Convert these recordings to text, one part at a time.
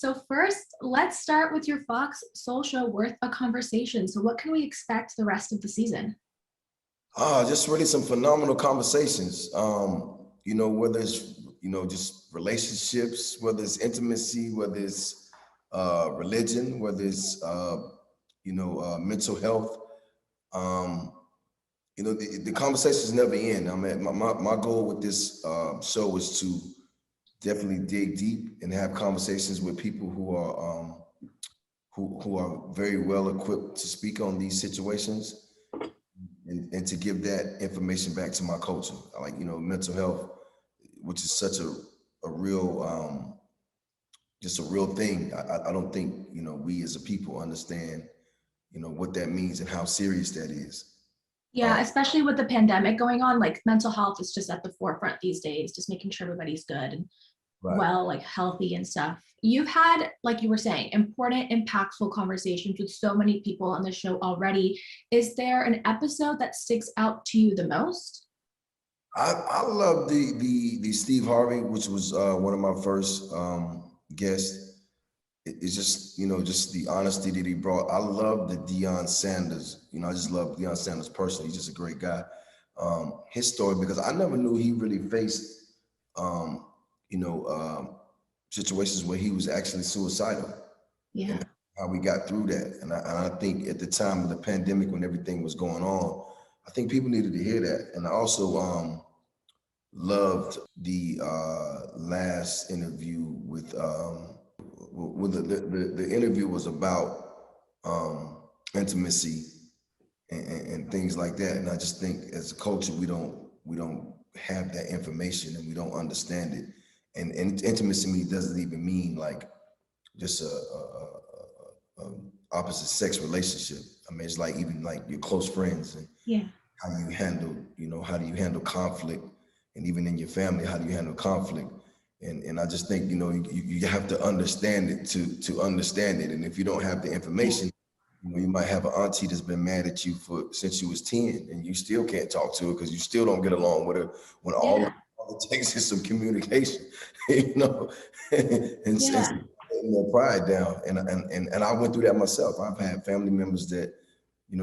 So first, let's start with your Fox Soul Show worth a conversation. So what can we expect the rest of the season? Just really some phenomenal conversations. Whether it's, just relationships, whether it's intimacy, whether it's religion, whether it's, mental health. Um, the conversations never end. I mean, my goal with this show is to definitely dig deep and have conversations with people who are very well equipped to speak on these situations and to give that information back to my culture. Like, mental health, which is such a real, just a real thing. I don't think, we as a people understand, what that means and how serious that is. Yeah, especially with the pandemic going on, like mental health is just at the forefront these days, just making sure everybody's good and Right. well, like healthy and stuff. You've had, like you were saying, important, impactful conversations with so many people on the show already. Is there an episode that sticks out to you the most? I love the Steve Harvey, which was one of my first guests. It's just, just the honesty that he brought. I love the Deion Sanders. I just love Deion Sanders personally. He's just a great guy. His story, because I never knew he really faced, um, you know, um, situations where he was actually suicidal. Yeah. And how we got through that. And I think at the time of the pandemic, when everything was going on, I think people needed to hear that. And I also loved the last interview with the interview was about intimacy and things like that. And I just think as a culture, we don't have that information and we don't understand it. And intimacy to me doesn't even mean like just a opposite sex relationship. I mean, it's like even like your close friends and Yeah. how do you handle conflict, and even in your family, how do you handle conflict? And I just think, you have to understand it to understand it. And if you don't have the information, you might have an auntie that's been mad at you since you was 10, and you still can't talk to her because you still don't get along with her when all it takes is some communication, you know, and letting their pride down. And I went through that myself. I've had family members that,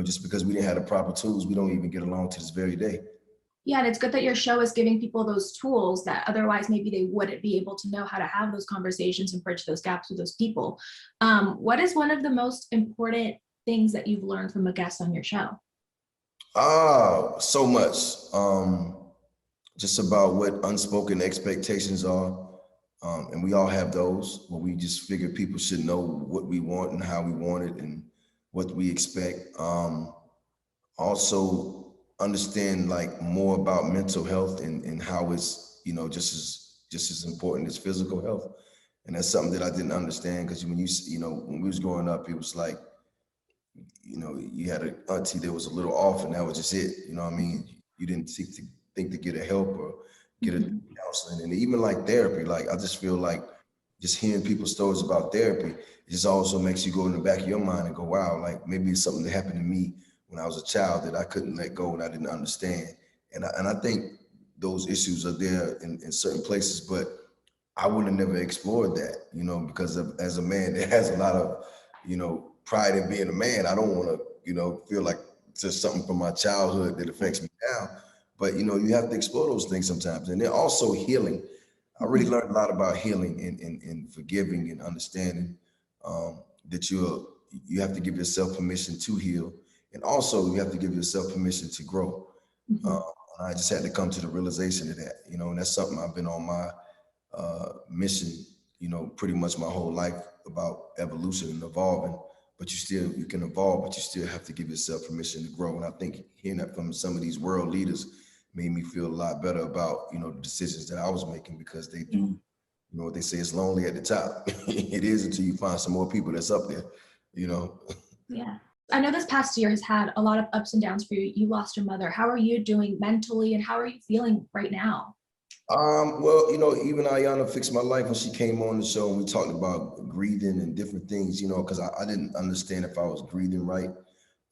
just because we didn't have the proper tools, we don't even get along to this very day. Yeah, and it's good that your show is giving people those tools that otherwise maybe they wouldn't be able to know how to have those conversations and bridge those gaps with those people. What is one of the most important things that you've learned from a guest on your show? So much. Just about what unspoken expectations are. And we all have those, but we just figure people should know what we want and how we want it and what we expect. Also understand like more about mental health and how it's, just as important as physical health. And that's something that I didn't understand, because when we was growing up, it was like, you had an auntie that was a little off and that was just it. You know what I mean? You didn't think to get a help or get a counseling. And even like therapy, like I just feel like just hearing people's stories about therapy, it just also makes you go in the back of your mind and go, wow, like maybe it's something that happened to me when I was a child that I couldn't let go and I didn't understand. And I think those issues are there in certain places, but I would have never explored that, because as a man that has a lot of, pride in being a man, I don't want to, feel like it's just something from my childhood that affects me now. But, you have to explore those things sometimes. And then also healing. I really learned a lot about healing and forgiving and understanding that you have to give yourself permission to heal. And also you have to give yourself permission to grow. I just had to come to the realization of that, and that's something I've been on my mission, pretty much my whole life, about evolution and evolving. But you can evolve, but you still have to give yourself permission to grow. And I think hearing that from some of these world leaders made me feel a lot better about, the decisions that I was making, because they do, what they say, it's lonely at the top. It is until you find some more people that's up there, Yeah. I know this past year has had a lot of ups and downs for you. You lost your mother. How are you doing mentally and how are you feeling right now? Well, even Ayana fixed my life when she came on the show and we talked about grieving and different things, because I didn't understand if I was breathing right,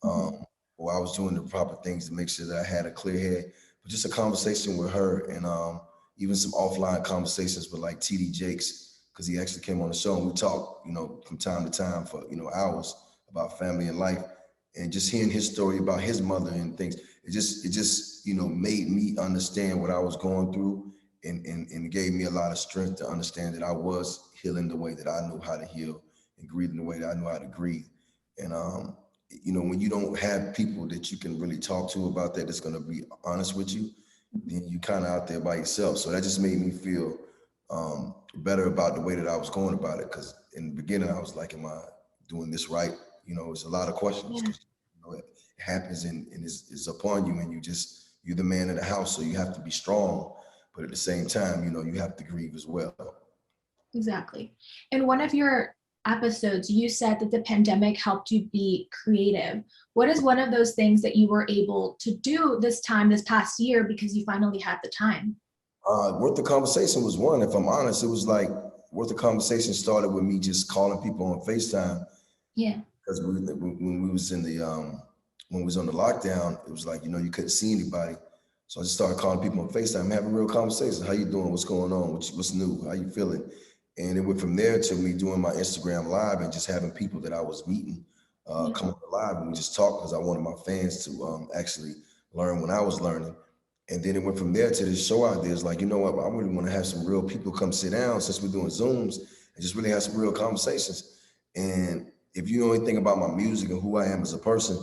or I was doing the proper things to make sure that I had a clear head. But just a conversation with her and even some offline conversations with like TD Jakes, because he actually came on the show and we talked, from time to time for, hours about family and life, and just hearing his story about his mother and things. It just made me understand what I was going through, and gave me a lot of strength to understand that I was healing the way that I knew how to heal, and grieving the way that I knew how to grieve. And when you don't have people that you can really talk to about that, that's going to be honest with you, then you kind of out there by yourself. So that just made me feel better about the way that I was going about it. Because in the beginning, I was like, am I doing this right? It's a lot of questions. Yeah. It happens and it's upon you, and you're the man of the house. So you have to be strong. But at the same time, you have to grieve as well. Exactly. In one of your episodes, you said that the pandemic helped you be creative. What is one of those things that you were able to do this past year, because you finally had the time? Worth the Conversation was one. If I'm honest, it was like Worth the Conversation started with me just calling people on FaceTime. Yeah. Because when we was in the when we was on the lockdown, it was like, you couldn't see anybody. So I just started calling people on FaceTime, having real conversations. How you doing? What's going on? What's new? How you feeling? And it went from there to me doing my Instagram live and just having people that I was meeting come on the live, and we just talked, because I wanted my fans to actually learn when I was learning. And then it went from there to this show out there. It's like, you know what? I really want to have some real people come sit down, since we're doing Zooms, and just really have some real conversations. And if you know anything about my music and who I am as a person,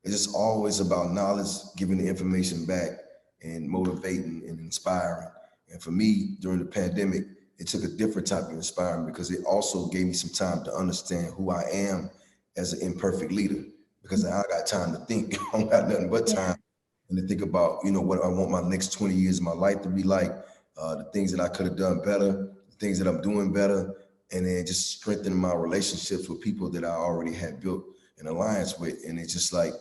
it's just always about knowledge, giving the information back, and motivating and inspiring. And for me, during the pandemic, it took a different type of inspiring, because it also gave me some time to understand who I am as an imperfect leader, because I got time to think. I don't got nothing but time, and to think about, what I want my next 20 years of my life to be like, the things that I could have done better, the things that I'm doing better, and then just strengthening my relationships with people that I already had built an alliance with. And it's just like,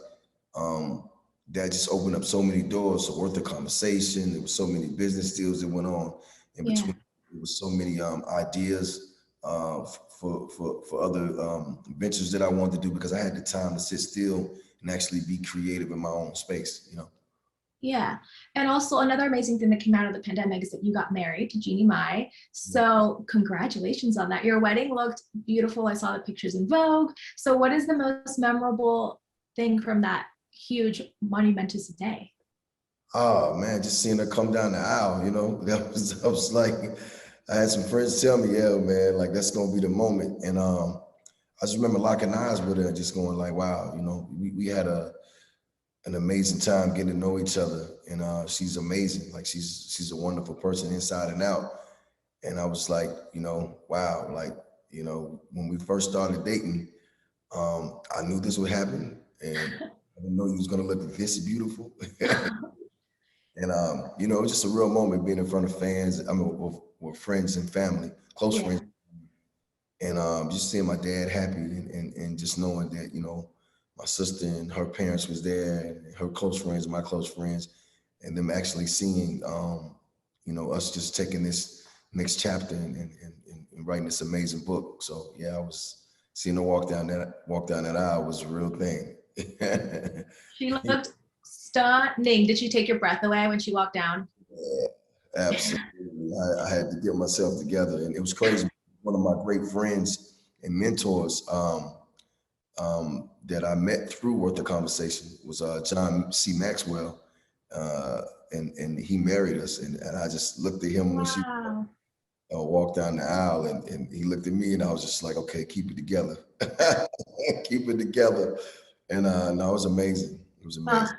that just opened up so many doors. So Worth the Conversation, there was so many business deals that went on in between. There was so many ideas for other ventures that I wanted to do, because I had the time to sit still and actually be creative in my own space. Yeah. And also another amazing thing that came out of the pandemic is that you got married to Jeannie Mai. So congratulations on that. Your wedding looked beautiful. I saw the pictures in Vogue. So what is the most memorable thing from that huge monumentous day? Oh man, just seeing her come down the aisle, I was like, I had some friends tell me, yeah, man, like that's gonna be the moment. And I just remember locking eyes with her and just going like, wow, we had an amazing time getting to know each other. And she's amazing. Like she's a wonderful person inside and out. And I was like, wow, like, when we first started dating, I knew this would happen, and I didn't know he was gonna look this beautiful. And it was just a real moment being in front of fans. I mean, with friends and family, close friends, and just seeing my dad happy, and just knowing that my sister and her parents was there, and her close friends, my close friends, and them actually seeing us just taking this next chapter, and writing this amazing book. So yeah, I was seeing her walk down that aisle was a real thing. She looked stunning. Did she take your breath away when she walked down? Yeah, absolutely. I had to get myself together, and it was crazy. One of my great friends and mentors that I met through Worth the Conversation was John C. Maxwell, and he married us, and I just looked at him when she walked down the aisle, and he looked at me, and I was just like, okay, keep it together, keep it together. And no, it was amazing. It was amazing.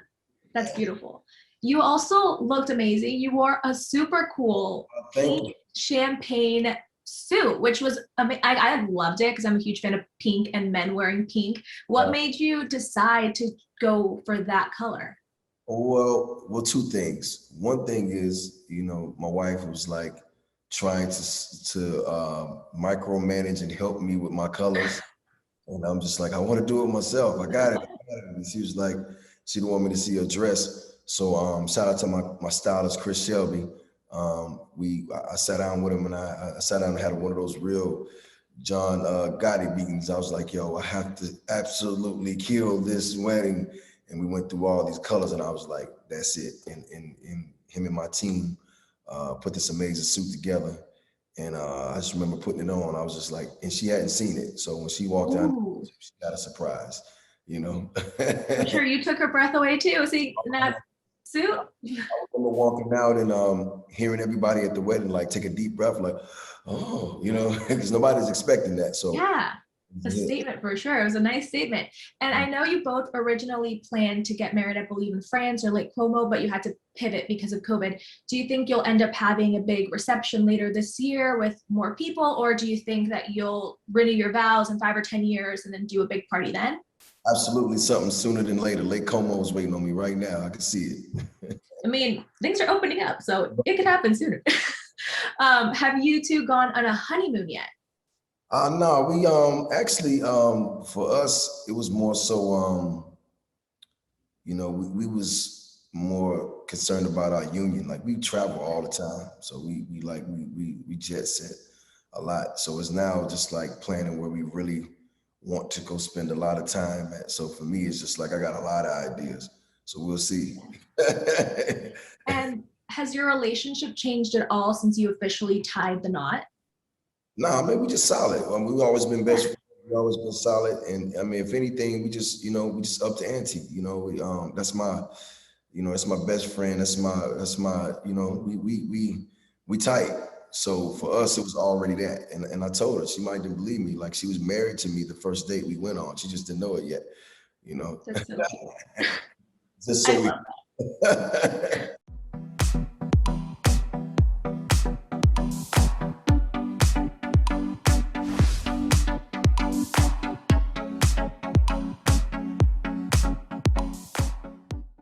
That's beautiful. You also looked amazing. You wore a super cool pink champagne suit, which was I loved it, because I'm a huge fan of pink and men wearing pink. What made you decide to go for that color? Well, two things. One thing is, my wife was like trying to micromanage and help me with my colors, and I'm just like, I want to do it myself. I got it. And she was like, she didn't want me to see her dress. So shout out to my stylist, Chris Shelby. I sat down with him, and I sat down and had one of those real John Gotti meetings. I was like, yo, I have to absolutely kill this wedding. And we went through all these colors, and I was like, that's it. And him and my team put this amazing suit together. And I just remember putting it on. I was just like, and she hadn't seen it. So when she walked down, Ooh, she got a surprise, you know. I'm sure you took her breath away too. See, in that suit? I remember walking out and hearing everybody at the wedding like take a deep breath, like, oh, you know, because nobody's expecting that. So Yeah, a yeah. statement for sure. It was a nice statement. And I know you both originally planned to get married, I believe, in France or Lake Como, but you had to pivot because of COVID. Do you think you'll end up having a big reception later this year with more people, or do you think that you'll renew your vows in 5 or 10 years and then do a big party then? Absolutely something sooner than later. Lake Como is waiting on me right now. I can see it. I mean, things are opening up, so it could happen sooner. Have you two gone on a honeymoon yet? No, we actually for us it was more so you know, we was more concerned about our union. Like we travel all the time. So we jet set a lot. So it's now just like planning where we really want to go spend a lot of time at. So for me, it's just like I got a lot of ideas. So we'll see. And has your relationship changed at all since you officially tied the knot? Nah, man, we just solid. We've always been best friends. We've always been solid. And I mean, if anything, we just, you know, we just up the ante. You know, that's my, you know, that's my best friend. That's my, you know, we tight. So for us, it was already that. And I told her, she might didn't believe me. Like she was married to me the first date we went on. She just didn't know it yet, you know. That's so cute. Just I so we love that.